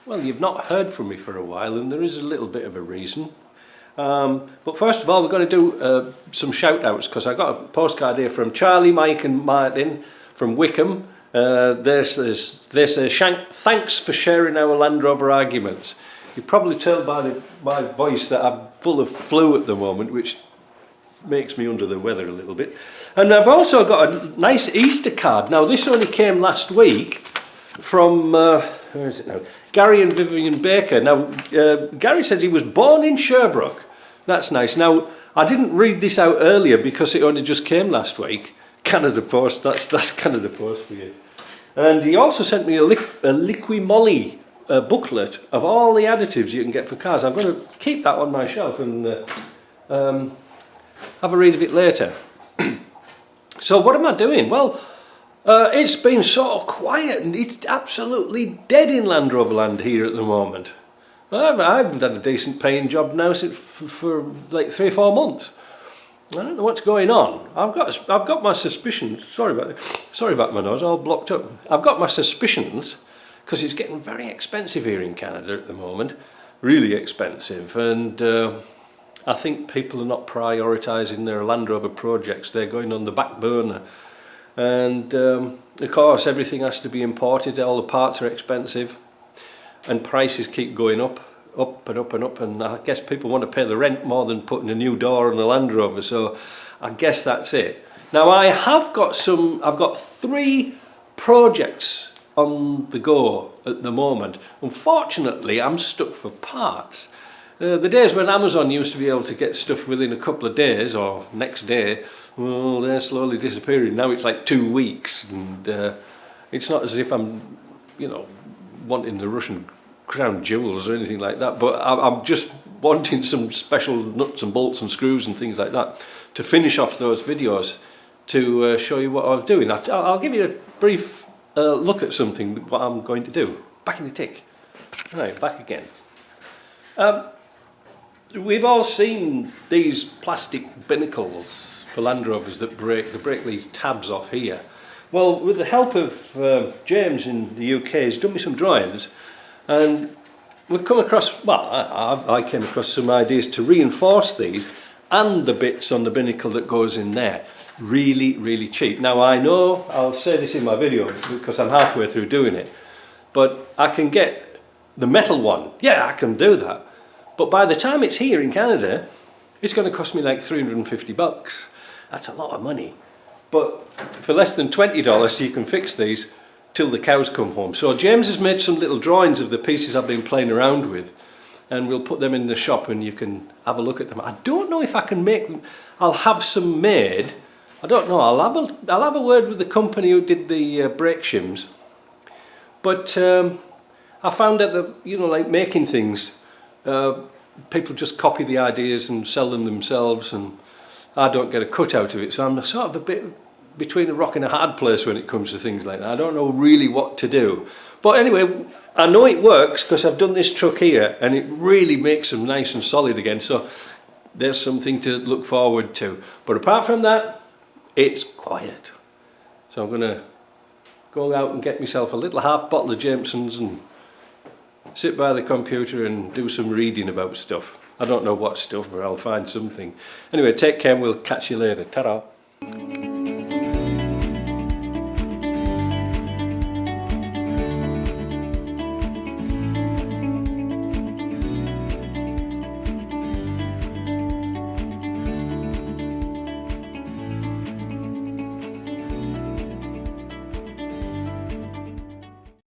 well, you've not heard from me for a while, and there is a little bit of a reason. But first of all, we're going to do some shout outs, because I got a postcard here from Charlie, Mike and Martin from Wickham. They say, thanks for sharing our Land Rover arguments. You probably tell by my voice that I'm full of flu at the moment, which makes me under the weather a little bit. And I've also got a nice Easter card. Now this only came last week from where is it now? Gary and Vivian Baker. Now Gary says he was born in Sherbrooke. That's nice. Now I didn't read this out earlier because it only just came last week. Canada Post. That's Canada Post for you. And he also sent me a Liqui Moly booklet of all the additives you can get for cars. I'm going to keep that on my shelf and have a read of it later. So what am I doing? Well, it's been sort of quiet and it's absolutely dead in Land Rover land here at the moment. I haven't had a decent paying job now for like 3 or 4 months. I don't know what's going on. I've got my suspicions. Sorry about my nose, all blocked up. I've got my suspicions because it's getting very expensive here in Canada at the moment, really expensive, and I think people are not prioritising their Land Rover projects. They're going on the back burner, and of course everything has to be imported. All the parts are expensive, and prices keep going up and up and up, and I guess people want to pay the rent more than putting a new door on a Land Rover, so I guess that's it. Now I've got 3 projects on the go at the moment. Unfortunately, I'm stuck for parts. The days when Amazon used to be able to get stuff within a couple of days or next day, well, they're slowly disappearing. Now it's like 2 weeks, and it's not as if I'm, wanting the Russian crown jewels or anything like that, but I'm just wanting some special nuts and bolts and screws and things like that to finish off those videos to show you what I'm doing. I'll give you a brief look at something, what I'm going to do. Back in the tick. Right, back again. We've all seen these plastic binnacles for Land Rovers that break these tabs off here. Well, with the help of James in the UK, he's done me some drawings, and we've come across, I came across some ideas to reinforce these and the bits on the binnacle that goes in there. Really, really cheap. Now I know, I'll say this in my video because I'm halfway through doing it, but I can get the metal one. Yeah, I can do that. But by the time it's here in Canada, it's going to cost me like $350. That's a lot of money. But for less than $20, you can fix these till the cows come home. So James has made some little drawings of the pieces I've been playing around with, and we'll put them in the shop and you can have a look at them. I don't know if I can make them. I'll have some made. I don't know. I'll have a word with the company who did the brake shims. But I found out that like making things, people just copy the ideas and sell them themselves, and I don't get a cut out of it. So I'm sort of a bit between a rock and a hard place when it comes to things like that. I don't know really what to do. But anyway, I know it works because I've done this truck here and it really makes them nice and solid again. So there's something to look forward to. But apart from that, it's quiet. So I'm going to go out and get myself a little half bottle of Jameson's and sit by the computer and do some reading about stuff. I don't know what stuff, but I'll find something. Anyway, take care and we'll catch you later. Ta-ra.